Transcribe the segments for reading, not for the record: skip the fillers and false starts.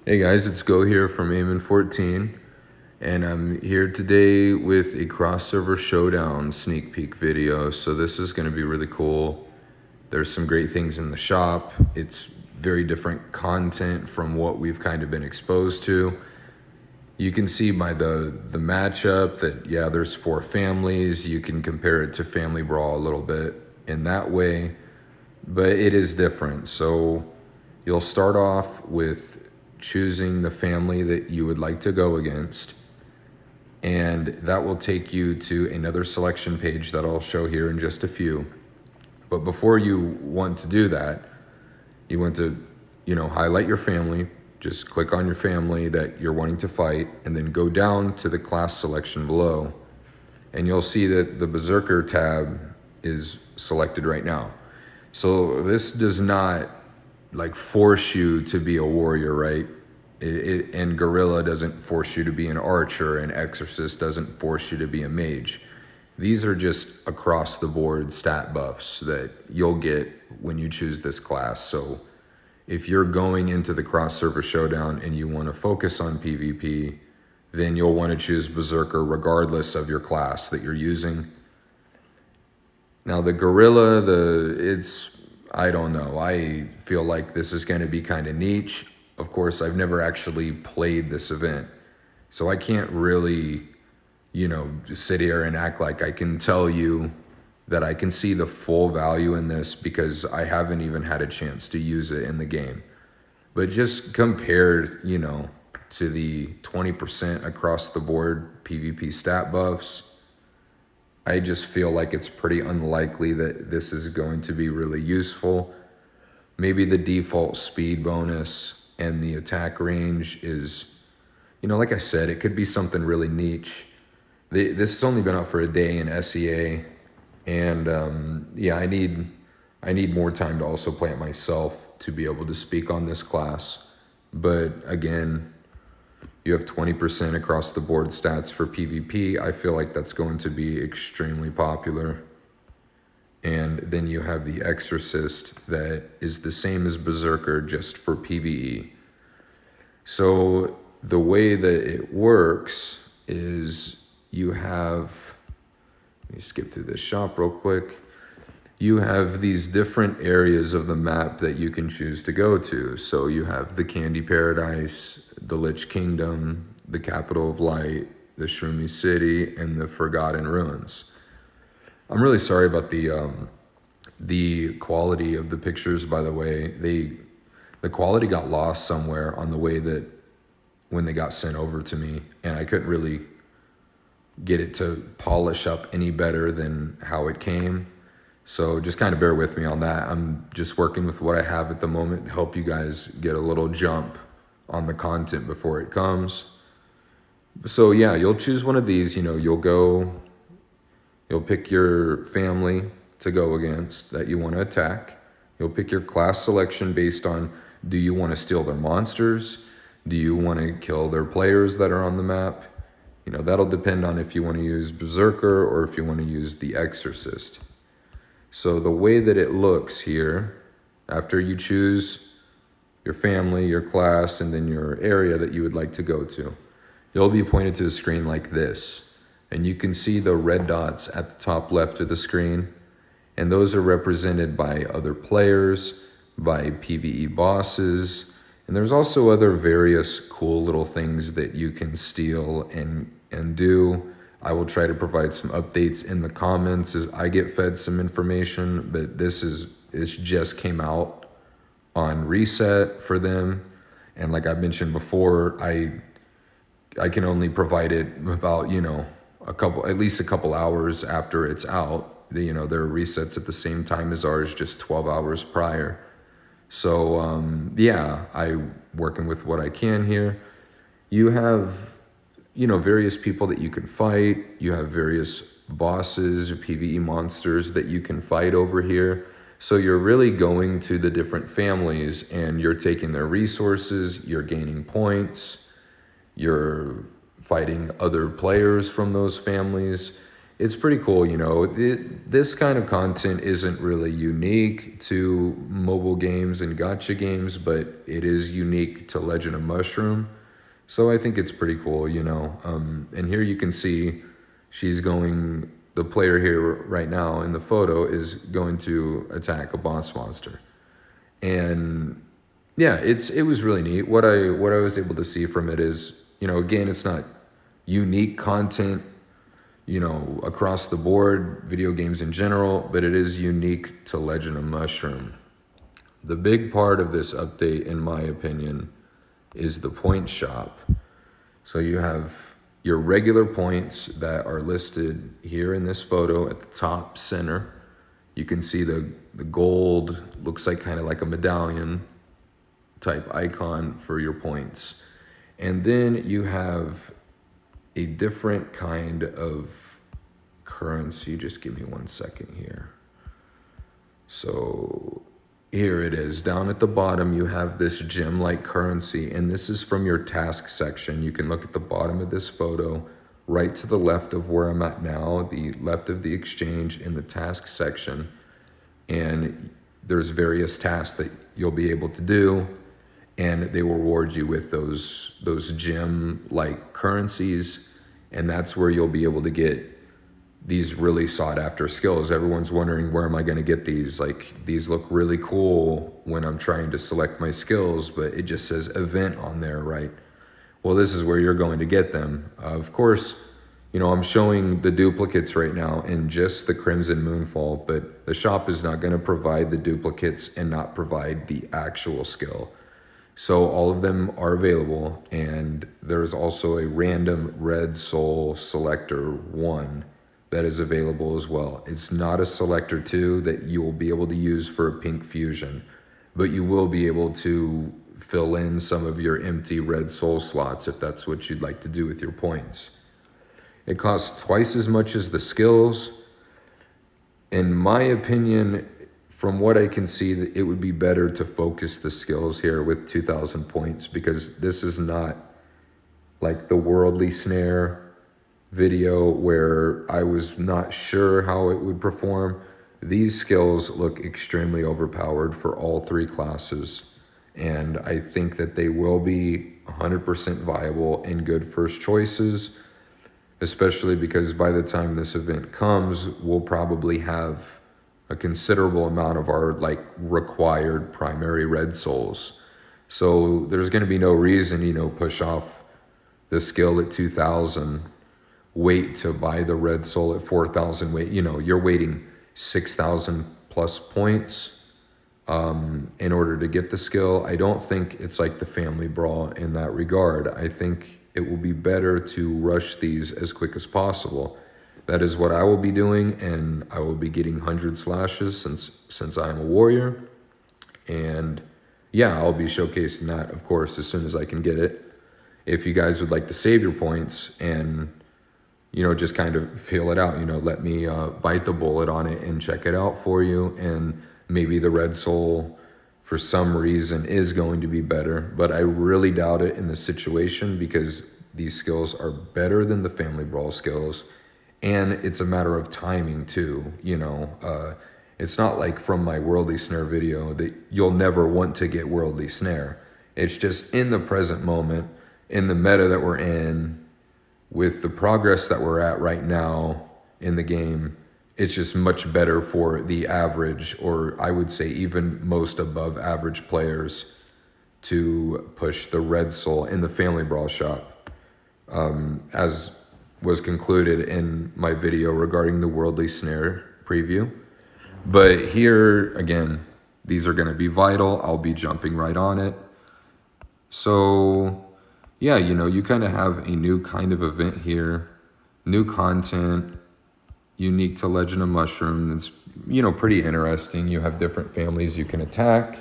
Hey guys, it's Go here from Aimon 14, and I'm here today with a cross-server Showdown sneak peek video. So this is going to be really cool. There's some great things in the shop. It's very different content from what we've kind of been exposed to. You can see by the matchup that, yeah, there's 4 families. You can compare it to Family Brawl a little bit in that way, but it is different. So you'll start off with choosing the family that you would like to go against, and that will take you to another selection page that I'll show here in just a few. But before you want to do that, you want to, highlight your family. Just click on your family that you're wanting to fight, and then go down to the class selection below, and you'll see that the Berserker tab is selected right now. So this does not force you to be a warrior, right? And Gorilla doesn't force you to be an archer, and Exorcist doesn't force you to be a mage. These are just across the board stat buffs that you'll get when you choose this class. So if you're going into the cross server showdown and you want to focus on PvP, then you'll want to choose Berserker regardless of your class that you're using. Now the Gorilla, I don't know. I feel like this is going to be kind of niche. Of course, I've never actually played this event, so I can't really, sit here and act like I can tell you that I can see the full value in this, because I haven't even had a chance to use it in the game. But just compared, to the 20% across the board PvP stat buffs, I just feel like it's pretty unlikely that this is going to be really useful. Maybe the default speed bonus and the attack range is, like I said, it could be something really niche. This has only been out for a day in SEA, and I need more time to also play it myself to be able to speak on this class. But again, you have 20% across the board stats for PvP. I feel like that's going to be extremely popular. And then you have the Exorcist that is the same as Berserker, just for PvE. So the way that it works is you have, let me skip through this shop real quick. You have these different areas of the map that you can choose to go to. So you have the Candy Paradise, the Lich Kingdom, the Capital of Light, the Shroomy City, and the Forgotten Ruins. I'm really sorry about the quality of the pictures, by the way. The quality got lost somewhere on the way that when they got sent over to me, and I couldn't really get it to polish up any better than how it came. So just kind of bear with me on that. I'm just working with what I have at the moment to help you guys get a little jump on the content before it comes. So yeah, you'll choose one of these. You'll pick your family to go against that you want to attack. You'll pick your class selection based on, do you want to steal their monsters? Do you want to kill their players that are on the map? That'll depend on if you want to use Berserker or if you want to use the Exorcist. So the way that it looks here, after you choose your family, your class, and then your area that you would like to go to, you'll be pointed to a screen like this. And you can see the red dots at the top left of the screen. And those are represented by other players, by PvE bosses. And there's also other various cool little things that you can steal and do. I will try to provide some updates in the comments as I get fed some information, but it just came out on reset for them. And like I mentioned before, I can only provide it about, at least a couple hours after it's out. There are resets at the same time as ours, just 12 hours prior. So I'm working with what I can here. You have, various people that you can fight. You have various bosses, PvE monsters that you can fight over here. So you're really going to the different families and you're taking their resources, you're gaining points, you're fighting other players from those families, it's pretty cool, this kind of content isn't really unique to mobile games and gacha games, but it is unique to Legend of Mushroom. So I think it's pretty cool. And here you can see the player here right now in the photo is going to attack a boss monster. And yeah, it was really neat. What I was able to see from it is, again, it's not unique content, across the board, video games in general, but it is unique to Legend of Mushroom. The big part of this update, in my opinion, is the point shop. So you have your regular points that are listed here in this photo at the top center. You can see the gold, looks like kind of like a medallion type icon for your points. And then you have a different kind of currency. Just give me 1 second here. So here it is. Down at the bottom, you have this gem-like currency, and this is from your task section. You can look at the bottom of this photo, right to the left of where I'm at now, the left of the exchange in the task section, and there's various tasks that you'll be able to do, and they will reward you with those gem-like currencies, and that's where you'll be able to get these really sought after skills. Everyone's wondering, where am I going to get these? Like, these look really cool when I'm trying to select my skills, but it just says event on there, right? Well, this is where you're going to get them. Of course, I'm showing the duplicates right now in just the Crimson Moonfall, but the shop is not going to provide the duplicates and not provide the actual skill. So all of them are available, and there's also a random red soul selector 1 that is available as well. It's not a selector 2 that you will be able to use for a pink fusion, but you will be able to fill in some of your empty red soul slots if that's what you'd like to do with your points. It costs twice as much as the skills. In my opinion, from what I can see, it would be better to focus the skills here with 2,000 points, because this is not like the Worldly Snare video where I was not sure how it would perform. These skills look extremely overpowered for all 3 classes, and I think that they will be 100% viable and good first choices, especially because by the time this event comes, we'll probably have a considerable amount of our required primary red souls. So there's going to be no reason, push off the skill at 2,000, wait to buy the red soul at 4,000, you're waiting 6,000 plus points in order to get the skill. I don't think it's like the Family Brawl in that regard. I think it will be better to rush these as quick as possible. That is what I will be doing, and I will be getting 100 slashes since I am a warrior. And yeah, I'll be showcasing that, of course, as soon as I can get it. If you guys would like to save your points and just kind of feel it out, let me bite the bullet on it and check it out for you. And maybe the red soul for some reason is going to be better, but I really doubt it in this situation, because these skills are better than the Family Brawl skills. And it's a matter of timing too, it's not like from my Worldly Snare video that you'll never want to get Worldly Snare. It's just in the present moment, in the meta that we're in, with the progress that we're at right now in the game, it's just much better for the average, or I would say even most above average players, to push the red soul in the Family Brawl shop, as was concluded in my video regarding the Worldly Snare preview. But here, again, these are going to be vital. I'll be jumping right on it. So yeah, you kind of have a new kind of event here, new content, unique to Legend of Mushroom. It's, pretty interesting. You have different families you can attack.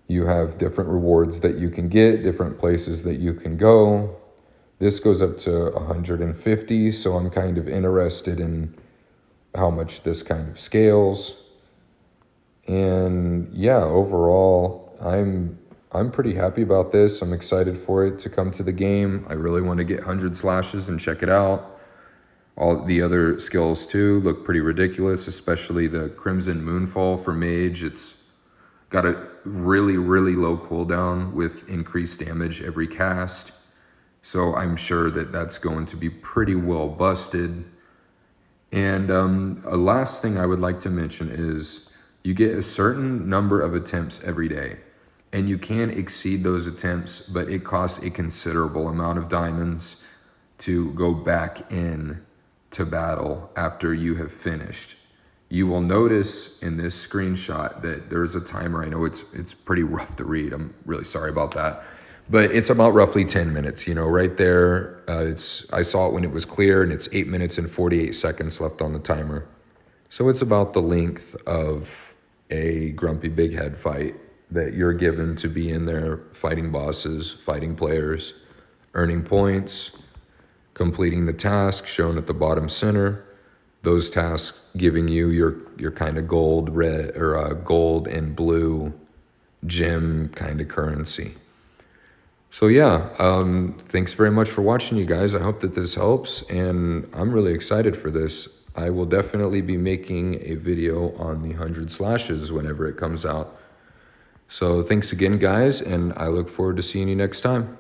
You have different rewards that you can get, different places that you can go. This goes up to 150, so I'm kind of interested in how much this kind of scales. And yeah, overall, I'm pretty happy about this. I'm excited for it to come to the game. I really want to get 100 slashes and check it out. All the other skills too look pretty ridiculous, especially the Crimson Moonfall for Mage. It's got a really, really low cooldown with increased damage every cast. So I'm sure that that's going to be pretty well busted. And a last thing I would like to mention is you get a certain number of attempts every day. And you can exceed those attempts, but it costs a considerable amount of diamonds to go back in to battle after you have finished. You will notice in this screenshot that there's a timer. I know it's pretty rough to read. I'm really sorry about that. But it's about roughly 10 minutes, right there. I saw it when it was clear, and it's 8 minutes and 48 seconds left on the timer. So it's about the length of a grumpy big head fight that you're given to be in there fighting bosses, fighting players, earning points, completing the task shown at the bottom center. Those tasks giving you your kind of gold, red, or gold and blue gem kind of currency. So yeah, thanks very much for watching, you guys. I hope that this helps, and I'm really excited for this. I will definitely be making a video on the 100 slashes whenever it comes out. So thanks again, guys, and I look forward to seeing you next time.